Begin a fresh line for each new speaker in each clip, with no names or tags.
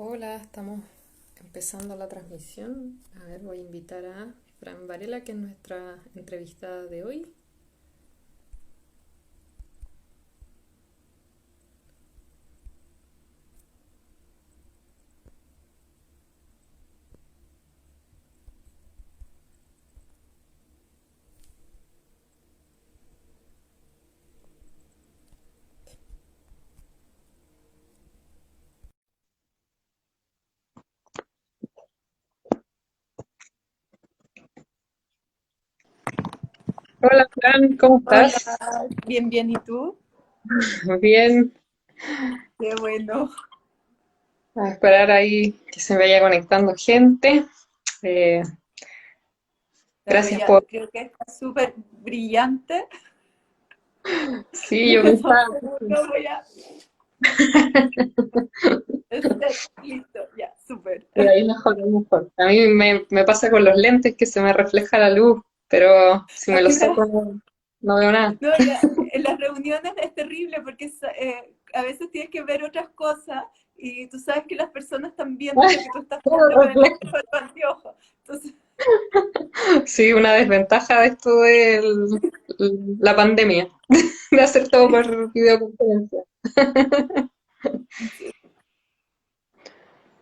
Hola, estamos empezando la transmisión. A ver, voy a invitar a Fran Varela, que es nuestra entrevistada de hoy. Hola, Fran, ¿cómo
Hola,
estás?
bien, bien, ¿y tú?
Bien,
Qué bueno.
a esperar ahí que se vaya conectando gente. Eh,
La
Gracias
bella,
por...
creo que está súper brillante.
Sí, yo
Dame dos
pensaba...
segundos, voy a estar listo. Ya, súper.
Por ahí mejor, mejor. A mí me pasa con los lentes que se me refleja la luz, pero si me los saco no veo nada.
No, en las reuniones es terrible porque a veces tienes que ver otras cosas y tú sabes que las personas están viendo lo que tú estás
Todo
viendo con el
refleja.
espejo de tu anteojo. Entonces,
Sí, una desventaja de esto de la pandemia, de hacer todo
sí,
por videoconferencia.
sí.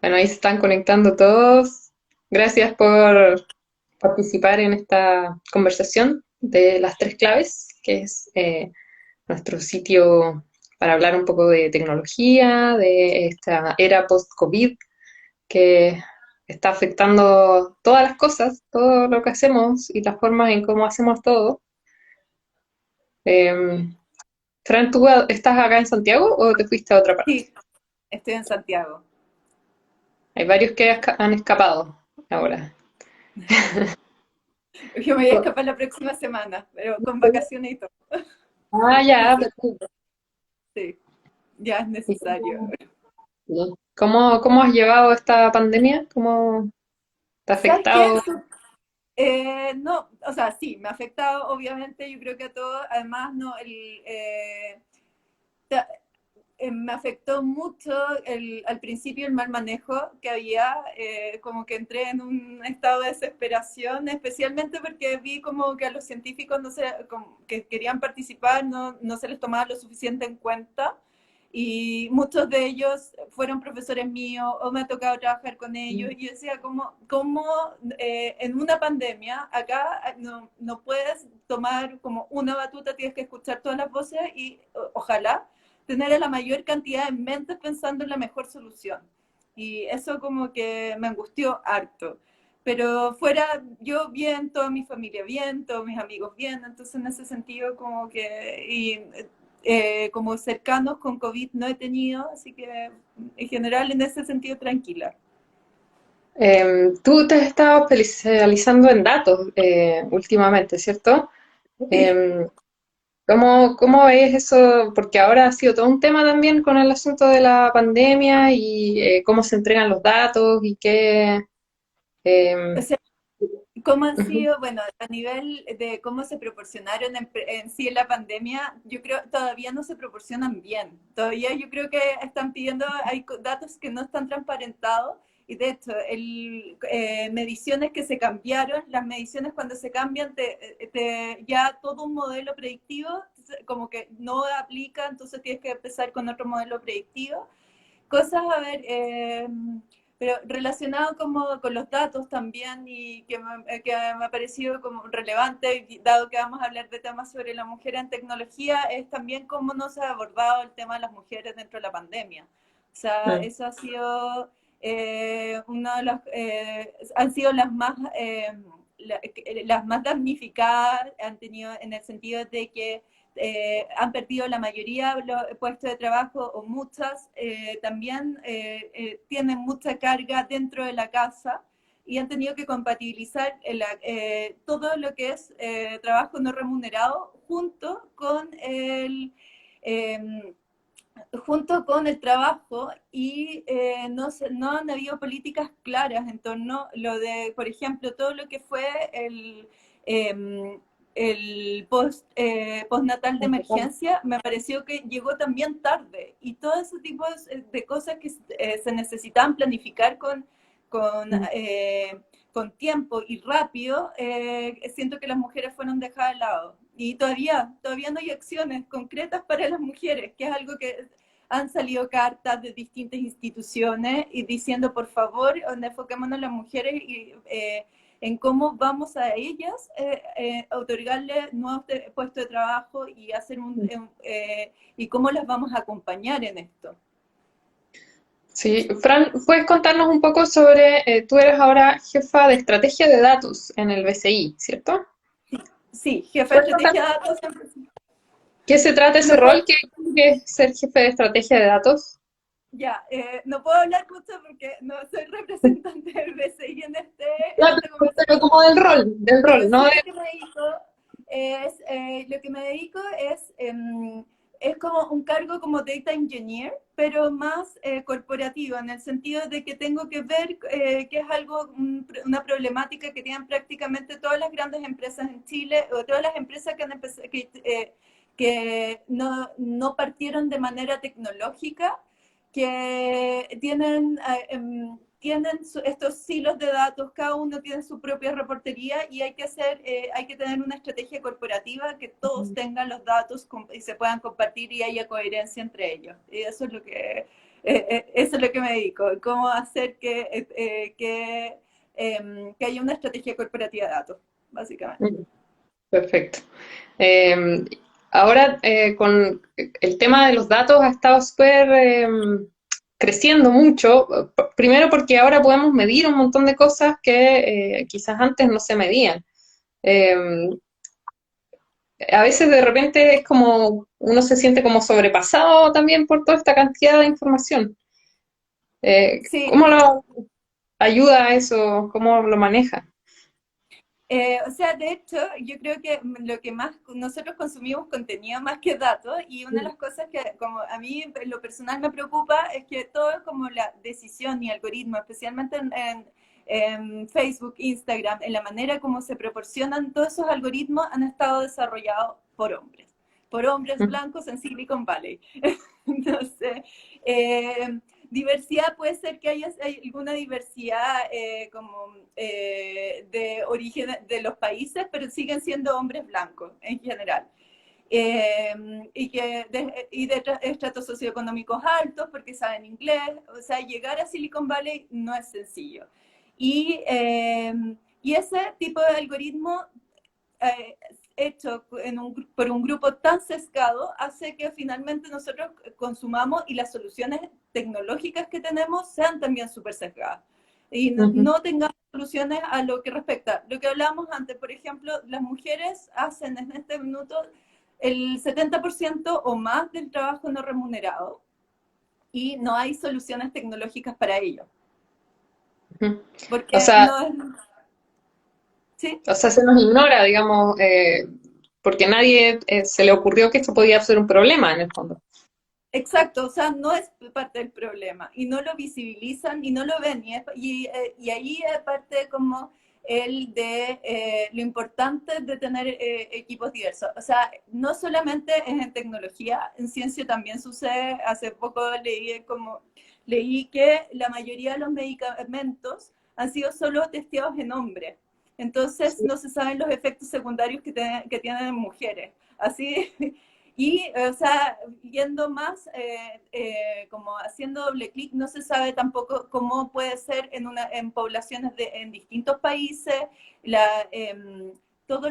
Bueno, ahí se están conectando todos. Gracias por participar en esta conversación de las tres claves, que es nuestro sitio para hablar un poco de tecnología, de esta era post-COVID que está afectando todas las cosas, todo lo que hacemos y las formas en cómo hacemos todo. Eh, Fran, ¿tú estás acá en Santiago o te fuiste a otra parte?
Sí, estoy en Santiago.
Hay varios que han escapado ahora.
Yo me voy a escapar la próxima semana, pero con vacaciones y todo.
Ah, ya,
Entonces,
perfecto.
sí, ya es
¿Y
necesario.
cómo has llevado esta pandemia? ¿Cómo te ha
¿Sabes qué?
afectado?
No, o sea, sí, me ha afectado, obviamente, yo creo que a todos. Además, no, ta- me afectó mucho al principio el mal manejo que había, como que entré en un estado de desesperación, especialmente porque vi como que a los científicos no se, que querían participar no se les tomaba lo suficiente en cuenta. Y muchos de ellos fueron profesores míos o me ha tocado trabajar con ellos. Y yo decía, ¿cómo en una pandemia acá no puedes tomar como una batuta, tienes que escuchar todas las voces y ojalá tener a la mayor cantidad de mentes pensando en la mejor solución? Y eso como que me angustió harto. Pero fuera yo bien, toda mi familia bien, todos mis amigos bien, entonces en ese sentido como que, y como cercanos con COVID no he tenido, así que en general en ese sentido tranquila.
Tú te has estado especializando en datos últimamente, ¿cierto?
Sí.
Em, ¿Cómo ves eso? Porque ahora ha sido todo un tema también con el asunto de la pandemia y cómo se entregan los datos y qué...
O
em,
sea, ¿cómo han
ujú.
sido, bueno, a nivel de cómo se proporcionaron en sí en la pandemia? Yo creo todavía no se proporcionan bien. Todavía yo creo que están pidiendo, hay datos que no están transparentados y de hecho, mediciones que se cambiaron, las mediciones cuando se cambian, ya todo un modelo predictivo como que no aplica, entonces tienes que empezar con otro modelo predictivo. Cosas, a ver, pero relacionado como con los datos también y que me ha parecido como relevante, dado que vamos a hablar de temas sobre la mujer en tecnología, es también cómo no se ha abordado el tema de las mujeres dentro de la pandemia. O sea,
Mm.
eso ha sido una de las, han sido las más damnificadas, han tenido en el sentido de que han perdido la mayoría de los puestos de trabajo o muchas, también tienen mucha carga dentro de la casa y han tenido que compatibilizar todo lo que es trabajo no remunerado eh, junto con el trabajo y no han habido políticas claras en torno a lo de, por ejemplo, todo lo que fue el, eh, postnatal de emergencia me pareció que llegó también tarde y todo ese tipo de cosas que se necesitaban planificar con tiempo y rápido, siento que las mujeres fueron dejadas de lado. Y todavía no hay acciones concretas para las mujeres, que es algo que han salido cartas de distintas instituciones y diciendo, por favor, enfoquémonos en las mujeres y en cómo vamos a ellas otorgarles nuevos puestos de trabajo y y cómo las vamos a acompañar en esto.
Sí, Fran, ¿puedes contarnos un poco sobre, tú eres ahora jefa de estrategia de datos en el BCI, ¿cierto?
Sí, jefe de
¿Puedes
estrategia
contarnos
de datos.
qué se trata ese
No puedo,
rol? ¿Qué es ser jefe de estrategia de datos?
ya, no puedo hablar mucho porque no soy representante del BCI en
Claro,
esta conversación.
pero como del
Pero
rol, ¿no?
sí lo que me dedico es como un cargo como data engineer, pero más corporativo, en el sentido de que tengo que ver que es algo, una problemática que tienen prácticamente todas las grandes empresas en Chile, o todas las empresas que han empezado, que no partieron de manera tecnológica, que tienen estos silos de datos, cada uno tiene su propia reportería y hay que tener una estrategia corporativa que todos tengan los datos y se puedan compartir y haya coherencia entre ellos. Y eso es lo que me dedico, cómo hacer que haya una estrategia corporativa de datos, básicamente.
Perfecto. Eh, ahora, con el tema de los datos ha estado súper creciendo mucho, primero porque ahora podemos medir un montón de cosas que quizás antes no se medían. Eh, a veces de repente es como uno se siente como sobrepasado también por toda esta cantidad de información.
Sí,
¿Cómo lo ayuda a eso? ¿Cómo lo maneja?
o sea, de hecho, yo creo que lo que más nosotros consumimos contenido más que datos y una de las cosas que como a mí en lo personal me preocupa es que todo es como la decisión y algoritmo, especialmente en Facebook, Instagram, en la manera como se proporcionan todos esos algoritmos han estado desarrollados por hombres blancos en Silicon Valley. Entonces, diversidad puede ser que haya alguna diversidad de origen de los países, pero siguen siendo hombres blancos en general. Y de estratos socioeconómicos altos porque saben inglés, o sea, llegar a Silicon Valley no es sencillo. Y ese tipo de algoritmo eh, hecho por un grupo tan sesgado hace que finalmente nosotros consumamos y las soluciones tecnológicas que tenemos sean también súper sesgadas y no tengamos soluciones a lo que respecta. Lo que hablábamos antes, por ejemplo, las mujeres hacen en este minuto el 70% o más del trabajo no remunerado y no hay soluciones tecnológicas para ello.
O
Porque
sea,
no es... ¿Sí?
o sea, se nos ignora, digamos, porque nadie se le ocurrió que esto podía ser un problema en el fondo.
Exacto, o sea, no es parte del problema y no lo visibilizan y no lo ven y ahí es parte como lo importante de tener equipos diversos. O sea, no solamente en tecnología, en ciencia también sucede. Hace poco leí que la mayoría de los medicamentos han sido solo testeados en hombres. Entonces no se saben los efectos secundarios que tienen en mujeres. Así y, o sea, yendo más, como haciendo doble clic, no se sabe tampoco cómo puede ser en poblaciones en distintos países, la, todo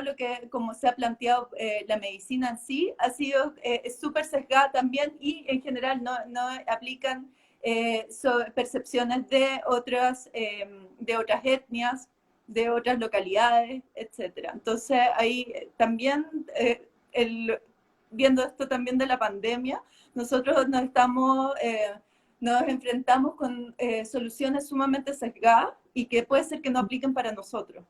lo que, como se ha planteado, la medicina en sí, ha sido súper sesgada también y en general no aplican percepciones de otras etnias, de otras localidades, etcétera. Entonces, ahí también viendo esto también de la pandemia, nosotros nos enfrentamos con soluciones sumamente sesgadas y que puede ser que no apliquen para nosotros.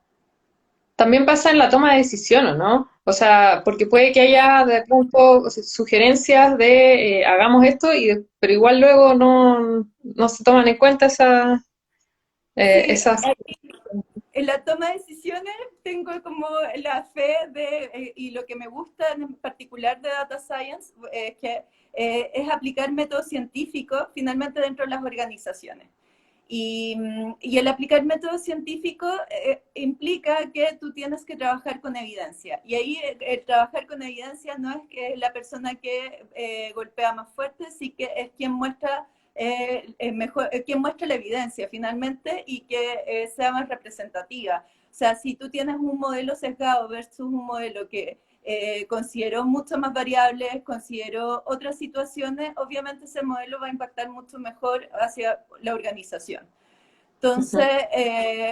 También pasa en la toma de decisiones, ¿no? O sea, porque puede que haya de pronto o sea, sugerencias de hagamos esto, pero igual luego no se toman en cuenta
Sí,
esas.
en la toma de decisiones tengo como la fe y lo que me gusta en particular de Data Science es que es aplicar métodos científicos finalmente dentro de las organizaciones. Y el aplicar métodos científicos implica que tú tienes que trabajar con evidencia. Y ahí el trabajar con evidencia no es que la persona que golpea más fuerte, sí que es quien muestra quien muestra la evidencia finalmente y que sea más representativa. O sea, si tú tienes un modelo sesgado versus un modelo que consideró mucho más variables, consideró otras situaciones, obviamente ese modelo va a impactar mucho mejor hacia la organización. Entonces,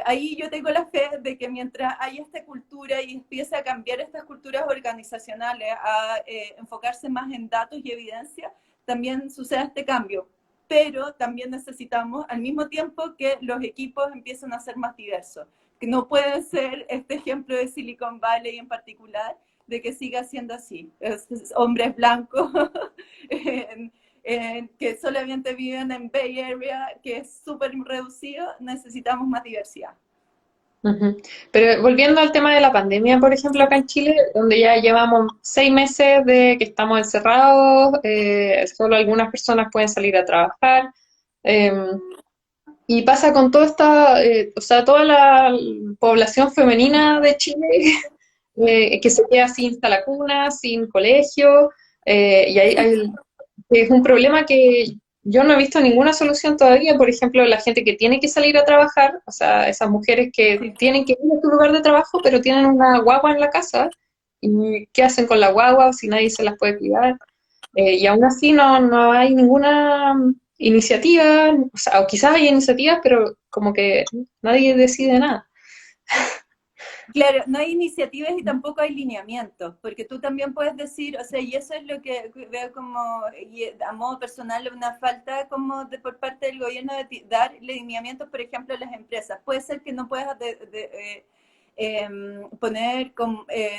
ahí yo tengo la fe de que mientras haya esta cultura y empiece a cambiar estas culturas organizacionales, a enfocarse más en datos y evidencia, también suceda este cambio. Pero también necesitamos al mismo tiempo que los equipos empiecen a ser más diversos. Que no puede ser este ejemplo de Silicon Valley en particular, de que siga siendo así. Hombres blancos que solamente viven en Bay Area, que es súper reducido, necesitamos más diversidad.
Ujú. Pero volviendo al tema de la pandemia, por ejemplo, acá en Chile, donde ya llevamos 6 meses de que estamos encerrados, solo algunas personas pueden salir a trabajar, eh, y pasa con toda esta, o sea, toda la población femenina de Chile, que se queda sin instalacunas, sin colegio, y es un problema que yo no he visto ninguna solución todavía. Por ejemplo, la gente que tiene que salir a trabajar, o sea, esas mujeres que
Sí.
tienen que ir a su lugar de trabajo, pero tienen una guagua en la casa, y ¿qué hacen con la guagua si nadie se las puede cuidar? Y aún así no hay ninguna iniciativa, o sea, o quizás hay iniciativas, pero como que nadie decide nada.
Claro, no hay iniciativas y tampoco hay lineamientos, porque tú también puedes decir, o sea, y eso es lo que veo como, y a modo personal, una falta como por parte del gobierno de dar lineamientos, por ejemplo, a las empresas. Puede ser que no puedas poner,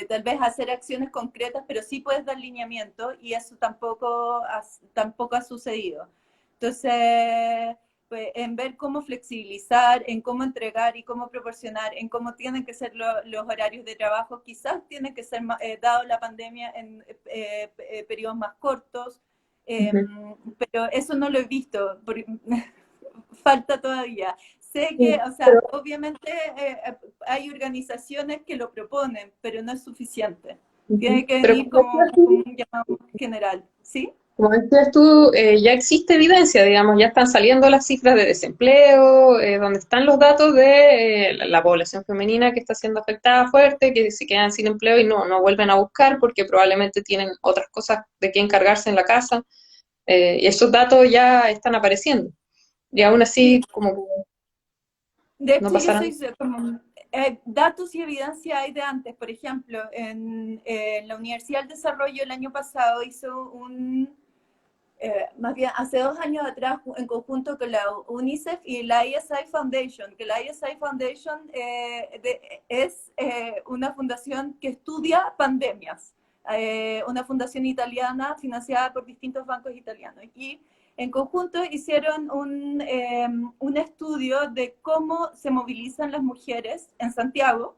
tal vez hacer acciones concretas, pero sí puedes dar lineamientos y eso tampoco ha sucedido. Entonces pues, en ver cómo flexibilizar, en cómo entregar y cómo proporcionar, en cómo tienen que ser los horarios de trabajo. Quizás tienen que ser, dado la pandemia, en periodos más cortos, eh,
Ujú.
pero eso no lo he visto, falta todavía. Sé que,
Sí,
o sea,
pero
obviamente hay organizaciones que lo proponen, pero no es suficiente.
ujú.
Tiene que
Pero
venir como un llamado general, ¿sí?
como decías tú, ya existe evidencia, digamos, ya están saliendo las cifras de desempleo, donde están los datos de la población femenina que está siendo afectada fuerte, que se quedan sin empleo y no vuelven a buscar porque probablemente tienen otras cosas de qué encargarse en la casa, y esos datos ya están apareciendo. Y aún
Sí,
así, como que
de
no
hecho, yo
pasaron.
soy como datos y evidencia hay de antes. Por ejemplo, en la Universidad del Desarrollo el año pasado hizo más bien hace 2 años atrás, en conjunto con la UNICEF y la ISI Foundation, que la ISI Foundation es una fundación que estudia pandemias, una fundación italiana financiada por distintos bancos italianos. Y en conjunto hicieron un estudio de cómo se movilizan las mujeres en Santiago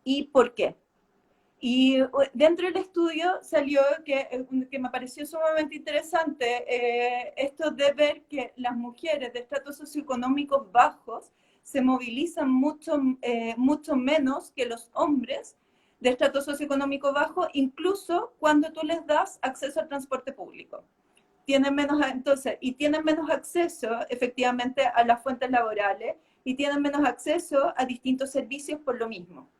y por qué. Y dentro del estudio salió que me pareció sumamente interesante esto de ver que las mujeres de estratos socioeconómicos bajos se movilizan mucho menos que los hombres de estrato socioeconómico bajo, incluso cuando tú les das acceso al transporte público. Tienen menos acceso efectivamente a las fuentes laborales y tienen menos acceso a distintos servicios por lo mismo.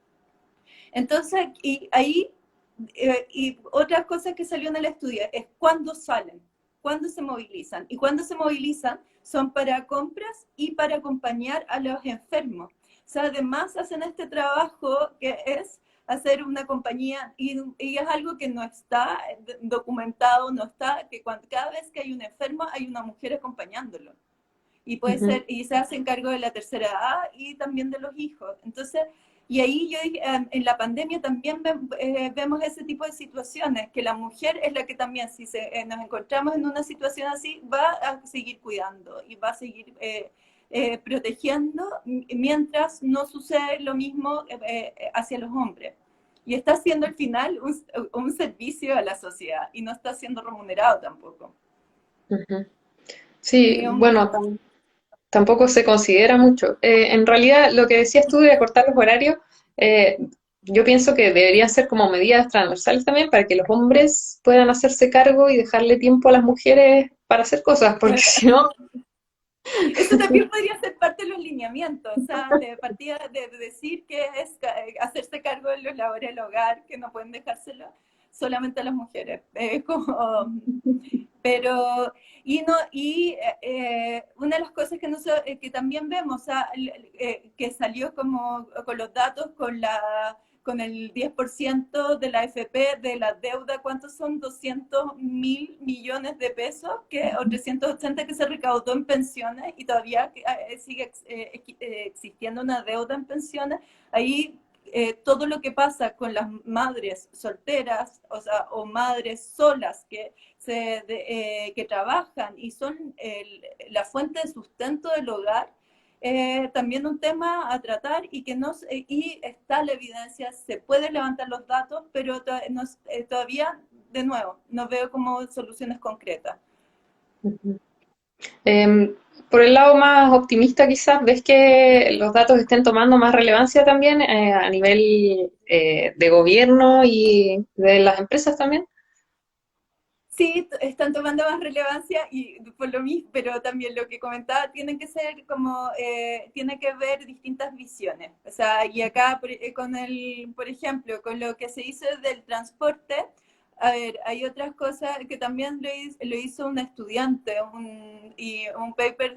Entonces, y otra cosa que salió en el estudio es cuándo salen, cuándo se movilizan. Y cuándo se movilizan son para compras y para acompañar a los enfermos. O sea, además hacen este trabajo que es hacer una compañía, y es algo que no está documentado, no está, que cada vez que hay un enfermo hay una mujer acompañándolo. Y puede
Ujú.
ser, y se hacen cargo de la tercera edad y también de los hijos. Entonces, y ahí yo dije, en la pandemia también vemos ese tipo de situaciones, que la mujer es la que también, si nos encontramos en una situación así, va a seguir cuidando y va a seguir protegiendo mientras no sucede lo mismo hacia los hombres. Y está haciendo al final un servicio a la sociedad y no está siendo remunerado tampoco.
Ujú. Sí,
Y un
bueno, tampoco se considera mucho. En realidad, lo que decías tú de acortar los horarios, eh, yo pienso que deberían ser como medidas transversales también para que los hombres puedan hacerse cargo y dejarle tiempo a las mujeres para hacer cosas, porque si no,
Eso también podría ser parte de los lineamientos, o sea, de partida de decir que es hacerse cargo de los labores del hogar, que no pueden dejárselo solamente a las mujeres. Pero, y no, y una de las cosas que, que también vemos, o sea, que salió como con los datos, con el 10% de la AFP, de la deuda, ¿cuántos son? 200.000 millones de pesos, o 380 que se recaudó en pensiones y todavía sigue existiendo una deuda en pensiones. Ahí todo lo que pasa con las madres solteras, o sea, o madres solas que trabajan y son la fuente de sustento del hogar, también un tema a tratar y que no y está la evidencia, se pueden levantar los datos, pero todavía, de nuevo, no veo como soluciones concretas.
em, por el lado más optimista quizás, ves que los datos estén tomando más relevancia también a nivel de gobierno y de las empresas también.
Sí, están tomando más relevancia y por lo mismo, pero también lo que comentaba, tienen que ser como, tiene que ver distintas visiones. O sea, y acá por ejemplo, con lo que se hizo del transporte, a ver, hay otras cosas que también lo hizo un estudiante y un paper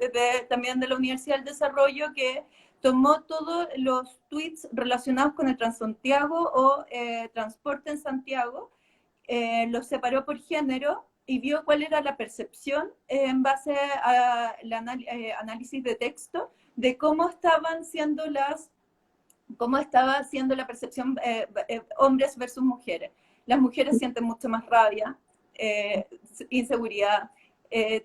también de la Universidad del Desarrollo que tomó todos los tweets relacionados con el Transantiago o transporte en Santiago, los separó por género y vio cuál era la percepción en base al análisis de texto de cómo estaba siendo la percepción hombres versus mujeres. Las mujeres sienten mucho más rabia, inseguridad,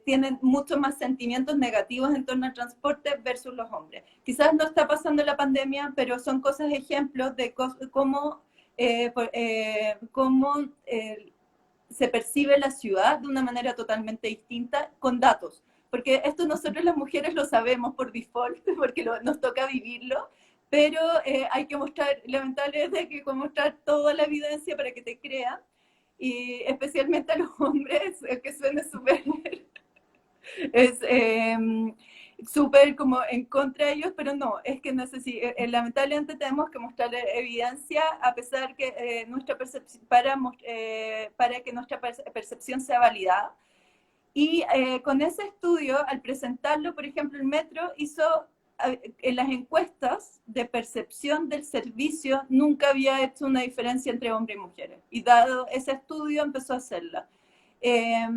tienen muchos más sentimientos negativos en torno al transporte versus los hombres. Quizás no está pasando la pandemia, pero son cosas, ejemplos de cómo se percibe la ciudad de una manera totalmente distinta con datos. Porque esto nosotros las mujeres lo sabemos por default, porque nos toca vivirlo, pero hay que mostrar, lamentablemente hay que mostrar toda la evidencia para que te crean, y especialmente a los hombres, que suene súper es súper como en contra de ellos, pero no, es que lamentablemente tenemos que mostrar evidencia a pesar que nuestra percepción, para que nuestra percepción sea validada. Y con ese estudio, al presentarlo, por ejemplo, el Metro hizo en las encuestas de percepción del servicio, nunca había hecho una diferencia entre hombres y mujeres. Y dado ese estudio, empezó a hacerla. Eh,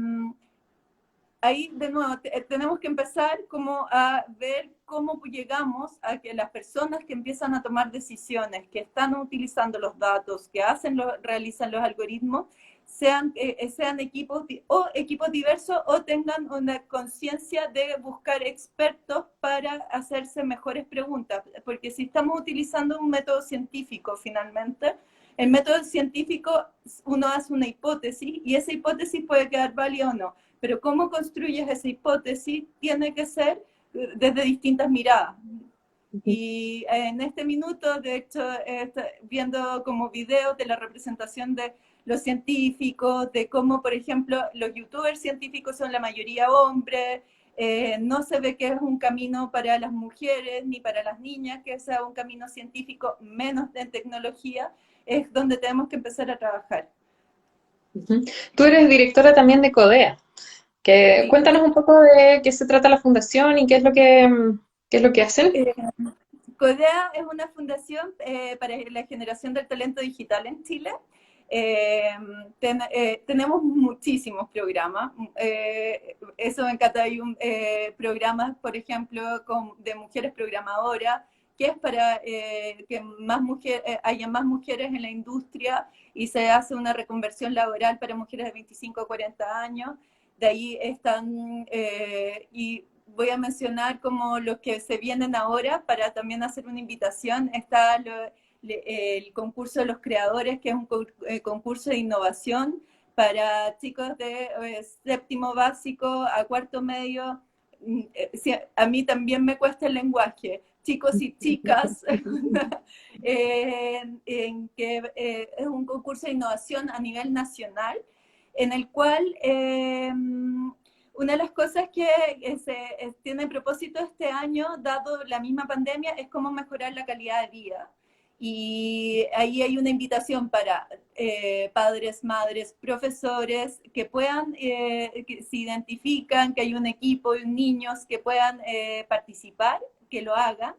Ahí de nuevo tenemos que empezar como a ver cómo llegamos a que las personas que empiezan a tomar decisiones, que están utilizando los datos, que realizan los algoritmos, sean equipos diversos o tengan una conciencia de buscar expertos para hacerse mejores preguntas. Porque si estamos utilizando un método científico finalmente, el método científico uno hace una hipótesis y esa hipótesis puede quedar válida o no, pero cómo construyes esa hipótesis tiene que ser desde distintas miradas. Y en este minuto, de hecho, viendo como videos de la representación de los científicos, de cómo, por ejemplo, los youtubers científicos son la mayoría hombres, no se ve que es un camino para las mujeres ni para las niñas, que sea un camino científico menos de tecnología, es donde tenemos que empezar a trabajar.
Ujú. Tú eres directora también de CODEA, que
Sí.
cuéntanos un poco de qué se trata la fundación y qué es lo que hacen.
Eh, CODEA es una fundación para la generación del talento digital en Chile. Tenemos muchísimos programas. Eso me encanta. Hay programas, por ejemplo, de mujeres programadoras, que es para que haya más mujeres en la industria y se hace una reconversión laboral para mujeres de 25 a 40 años. De ahí están, y voy a mencionar como los que se vienen ahora para también hacer una invitación. Está el concurso de los creadores, que es un concurso de innovación para chicos de séptimo básico a cuarto medio. Sí, a mí también me cuesta el lenguaje, chicos y chicas, en que es un concurso de innovación a nivel nacional, en el cual una de las cosas que tiene propósito este año, dado la misma pandemia, es cómo mejorar la calidad de vida. Y ahí hay una invitación para padres, madres, profesores que puedan, que se identifican, que hay un equipo de niños que puedan participar, que lo hagan.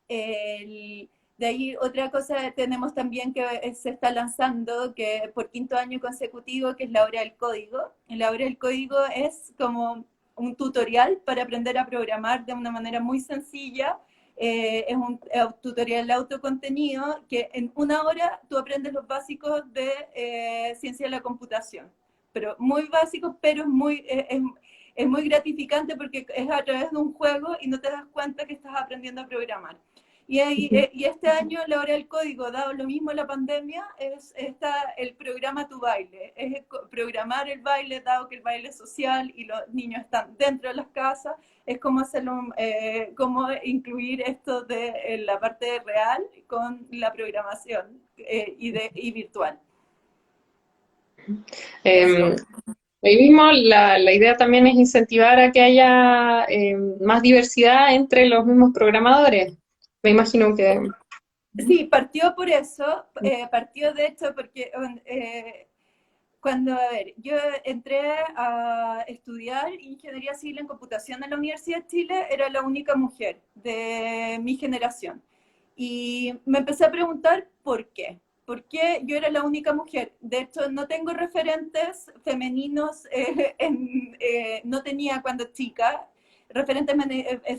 De ahí otra cosa tenemos también que se está lanzando, que por quinto año consecutivo, que es la hora del código. La hora del código es como un tutorial para aprender a programar de una manera muy sencilla. Es un tutorial de autocontenido que en una hora tú aprendes los básicos de ciencia de la computación. Pero muy básicos, pero es muy gratificante porque es a través de un juego y no te das cuenta que estás aprendiendo a programar. Y este año, la hora del código, dado lo mismo la pandemia, está el programa Tu Baile. Es programar el baile, dado que el baile es social y los niños están dentro de las casas. Es como hacerlo, cómo incluir esto de la parte real con la programación y virtual.
Eh,
Eso.
Ahí mismo la idea también es incentivar a que haya más diversidad entre los mismos programadores. Me imagino que...
Sí, partió por eso, partió de hecho porque cuando, a ver, yo entré a estudiar ingeniería civil en computación en la Universidad de Chile, era la única mujer de mi generación. Y me empecé a preguntar por qué. ¿Por qué yo era la única mujer? De hecho, no tengo referentes femeninos, no tenía cuando chica referentes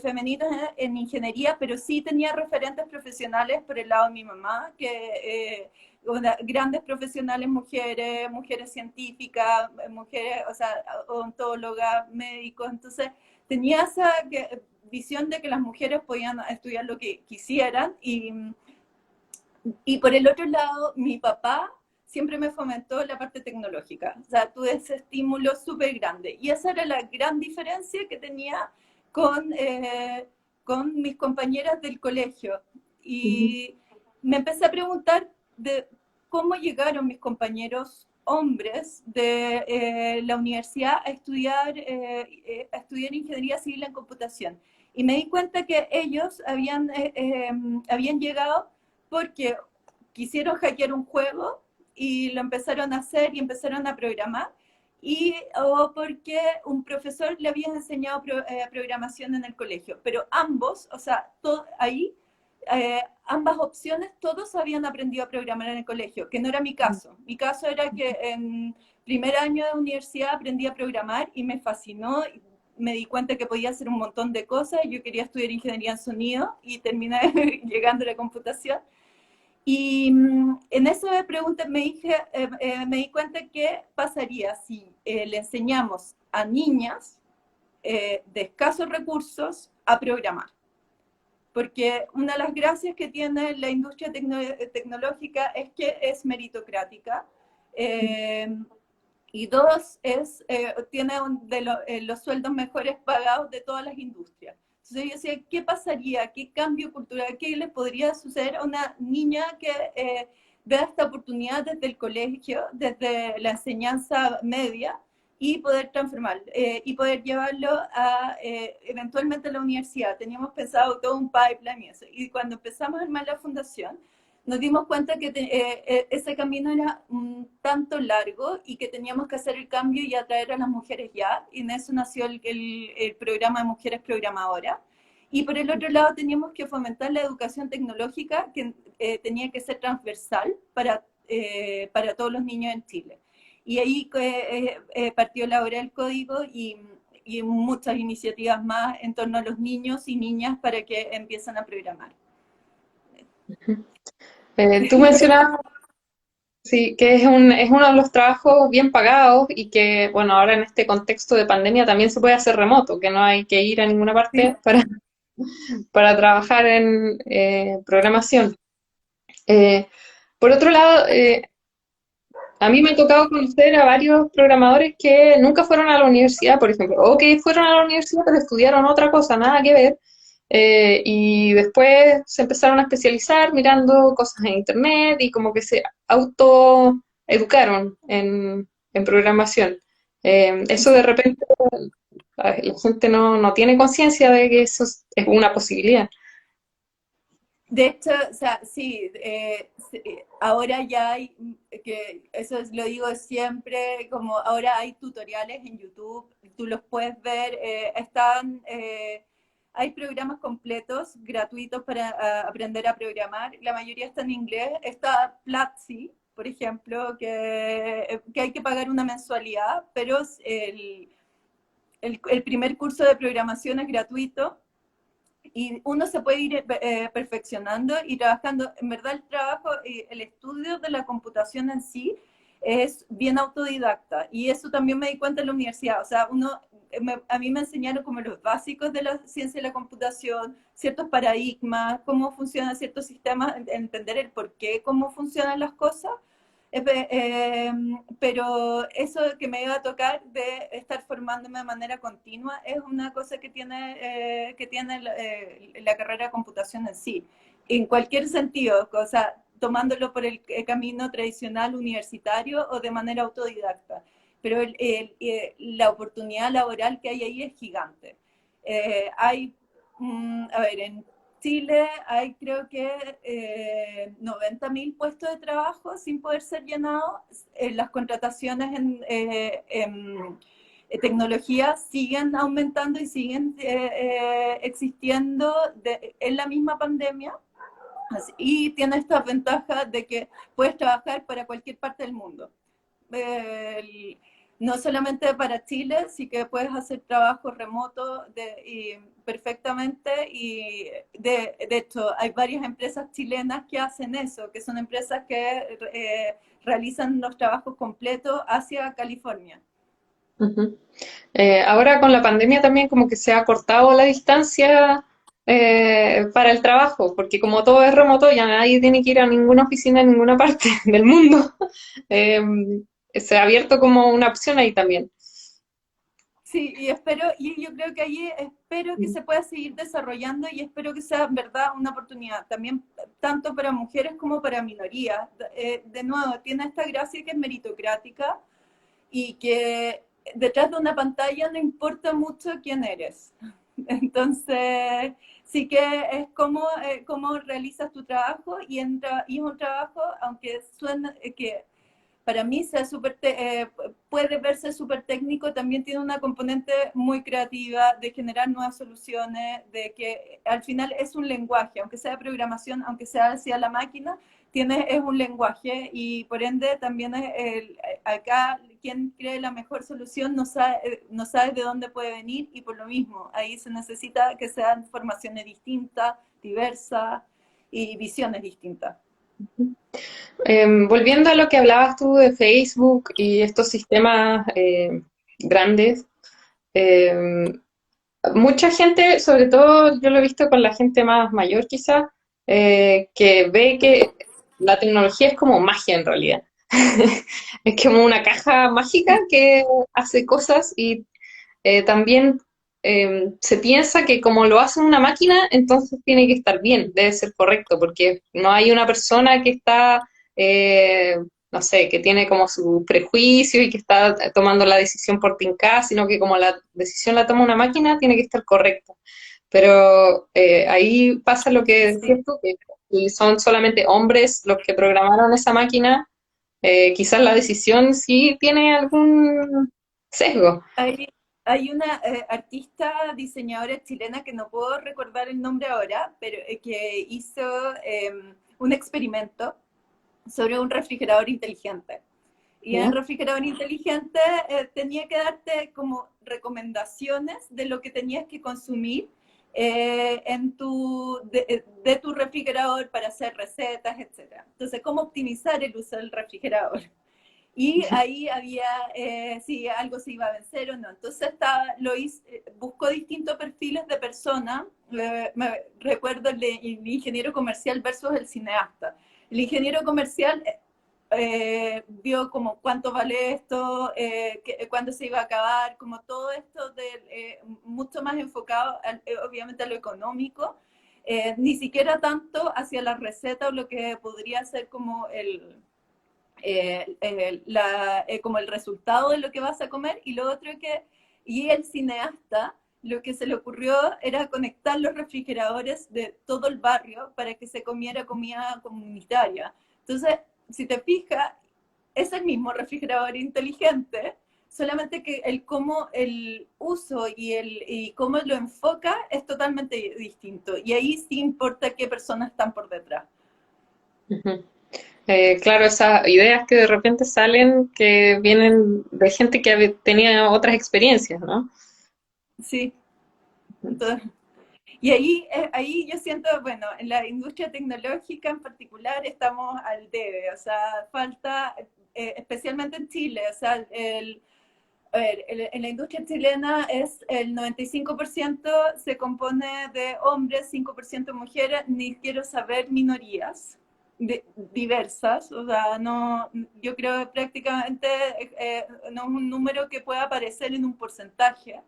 femeninos en ingeniería, pero sí tenía referentes profesionales por el lado de mi mamá, que grandes profesionales mujeres, mujeres científicas, mujeres, o sea, odontólogas, médicos, entonces tenía esa visión de que las mujeres podían estudiar lo que quisieran y por el otro lado, mi papá siempre me fomentó la parte tecnológica, o sea, tuve ese estímulo súper grande y esa era la gran diferencia que tenía con mis compañeras del colegio y me empecé a preguntar de cómo llegaron mis compañeros hombres de la universidad a estudiar ingeniería civil en computación. Y me di cuenta que ellos habían llegado porque quisieron hackear un juego y lo empezaron a hacer y empezaron a programar, o porque un profesor le había enseñado programación en el colegio. Pero ambos, o sea, ahí ambas opciones, todos habían aprendido a programar en el colegio, que no era mi caso. Mi caso era que en primer año de universidad aprendí a programar y me fascinó. Me di cuenta que podía hacer un montón de cosas. Yo quería estudiar ingeniería en sonido y terminé llegando a la computación. Y en esa pregunta me di cuenta que pasaría si le enseñamos a niñas de escasos recursos a programar porque una de las gracias que tiene la industria tecnológica es que es meritocrática. Y dos, tiene los sueldos mejores pagados de todas las industrias. Entonces yo decía, ¿qué pasaría? ¿Qué cambio cultural? ¿Qué le podría suceder a una niña que vea esta oportunidad desde el colegio, desde la enseñanza media, y poder transformar y poder llevarlo a eventualmente a la universidad? Teníamos pensado todo un pipeline y eso. Y cuando empezamos a armar la fundación, nos dimos cuenta que ese camino era un tanto largo y que teníamos que hacer el cambio y atraer a las mujeres ya. Y en eso nació el programa de Mujeres Programadoras. Y por el otro lado teníamos que fomentar la educación tecnológica que tenía que ser transversal para todos los niños en Chile. Y ahí partió la hora del código y muchas iniciativas más en torno a los niños y niñas para que empiecen a programar.
Tú mencionabas, Sí, que es uno de los trabajos bien pagados y que, bueno, ahora en este contexto de pandemia también se puede hacer remoto, que no hay que ir a ninguna
Sí.
parte para trabajar en programación. Eh, por otro lado, a mí me ha tocado conocer a varios programadores que nunca fueron a la universidad, por ejemplo, o que fueron a la universidad pero estudiaron otra cosa, nada que ver, y después se empezaron a especializar mirando cosas en internet y como que se autoeducaron en programación. Eso de
Sí.
repente la gente no tiene conciencia de que eso es una posibilidad.
De hecho, o sea, sí, ahora ya hay, que eso lo digo siempre, como ahora hay tutoriales en YouTube, tú los puedes ver, hay programas completos, gratuitos para aprender a programar, la mayoría está en inglés, está Platzi, por ejemplo, que hay que pagar una mensualidad, pero el primer curso de programación es gratuito y uno se puede ir perfeccionando y trabajando. En verdad el trabajo, el estudio de la computación en sí es bien autodidacta y eso también me di cuenta en la universidad. O sea, a mí me enseñaron como los básicos de la ciencia de la computación, ciertos paradigmas, cómo funcionan ciertos sistemas, entender el por qué, cómo funcionan las cosas. Pero eso que me iba a tocar de estar formándome de manera continua es una cosa que tiene la carrera de computación en sí, en cualquier sentido, o sea, tomándolo por el camino tradicional universitario o de manera autodidacta. Pero la oportunidad laboral que hay ahí es gigante. Hay, a ver, en Chile hay creo que 90.000 puestos de trabajo sin poder ser llenados. Las contrataciones en tecnología siguen aumentando y siguen existiendo en la misma pandemia. Y tiene esta ventaja de que puedes trabajar para cualquier parte del mundo. El, no solamente para Chile, sí que puedes hacer trabajo remoto perfectamente y de hecho hay varias empresas chilenas que hacen eso, que son empresas que realizan los trabajos completos hacia California.
Ujú. Ahora con la pandemia también como que se ha cortado la distancia para el trabajo, porque como todo es remoto, ya nadie tiene que ir a ninguna oficina en ninguna parte del mundo. Eh, Se ha abierto como una opción ahí también.
Sí, y espero, y yo creo que ahí espero que se pueda seguir desarrollando y espero que sea en verdad una oportunidad también tanto para mujeres como para minorías. De nuevo, tiene esta gracia que es meritocrática y que detrás de una pantalla no importa mucho quién eres. Entonces, sí que es cómo realizas tu trabajo y es un trabajo, aunque suena que para mí puede verse súper técnico, también tiene una componente muy creativa de generar nuevas soluciones, de que al final es un lenguaje, aunque sea de programación, aunque sea hacia la máquina, es un lenguaje y por ende también acá quien cree la mejor solución no sabe de dónde puede venir y por lo mismo ahí se necesita que sean formaciones distintas, diversas y visiones distintas.
Volviendo a lo que hablabas tú de Facebook y estos sistemas grandes, eh, mucha gente, sobre todo yo lo he visto con la gente más mayor quizás, que ve que la tecnología es como magia en realidad. Es como una caja mágica que hace cosas y también se piensa que como lo hace una máquina, entonces tiene que estar bien, debe ser correcto, porque no hay una persona que está, eh, no sé, que tiene como su prejuicio y que está tomando la decisión por tincar, sino que como la decisión la toma una máquina, tiene que estar correcta. Pero ahí pasa lo que decías
Sí.
tú, que y son solamente hombres los que programaron esa máquina, quizás la decisión sí tiene algún sesgo.
Hay, hay una artista diseñadora chilena que no puedo recordar el nombre ahora, pero que hizo un experimento sobre un refrigerador inteligente. Y en el
¿Ya?
refrigerador inteligente tenía que darte como recomendaciones de lo que tenías que consumir de tu refrigerador para hacer recetas, etc. Entonces, ¿cómo optimizar el uso del refrigerador? Y ahí había si algo se iba a vencer o no. Entonces buscó distintos perfiles de personas. Me recuerdo el ingeniero comercial versus el cineasta. El ingeniero comercial vio como cuánto vale esto, cuándo se iba a acabar, como todo esto mucho más enfocado obviamente a lo económico, ni siquiera tanto hacia la receta o lo que podría ser como como el resultado de lo que vas a comer. Y lo otro y el cineasta, lo que se le ocurrió era conectar los refrigeradores de todo el barrio para que se comiera comida comunitaria. Entonces, si te fijas, es el mismo refrigerador inteligente, solamente que el uso y cómo lo enfoca es totalmente distinto. Y ahí sí importa qué personas están por detrás.
Ujú. Claro, esas ideas que de repente salen que vienen de gente que tenía otras experiencias, ¿no?
Sí, entonces, y ahí yo siento, bueno, en la industria tecnológica en particular estamos al debe, o sea, falta, especialmente en Chile, o sea, a ver, en la industria chilena es el 95% se compone de hombres, 5% mujeres, ni quiero saber minorías diversas, o sea, no, yo creo que prácticamente no es un número que pueda aparecer en un porcentaje.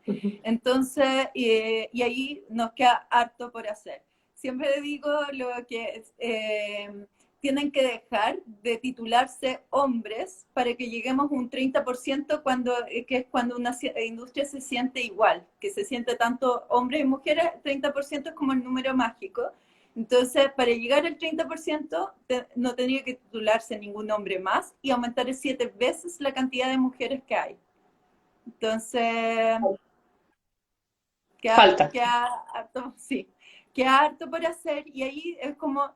Ujú.
Entonces, y ahí nos queda harto por hacer. Siempre digo lo que tienen que dejar de titularse hombres para que lleguemos a un 30% que es cuando una industria se siente igual, que se siente tanto hombres y mujeres, 30% es como el número mágico. Entonces, para llegar al 30%, no tendría que titularse ningún hombre más y aumentar 7 veces la cantidad de mujeres que hay. Entonces,
Falta.
queda harto, sí, queda harto por hacer y ahí es como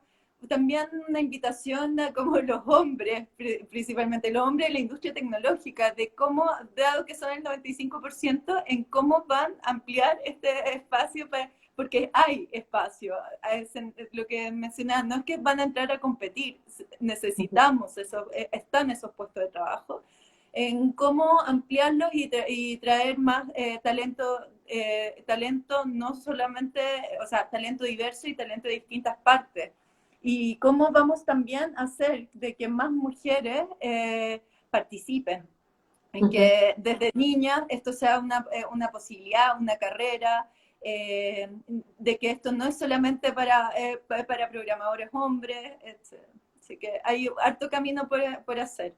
también una invitación a como los hombres, principalmente los hombres de la industria tecnológica, de cómo, dado que son el 95%, en cómo van a ampliar este espacio porque hay espacio, es lo que mencionaba, no es que van a entrar a competir, necesitamos eso, están esos puestos de trabajo, en cómo ampliarlos y traer más talento no solamente, o sea, talento diverso y talento de distintas partes. Y cómo vamos también a hacer de que más mujeres participen, en
Ujú.
que desde niñas esto sea una posibilidad, una carrera, de que esto no es solamente para programadores hombres, etc. Así que hay harto camino por hacer.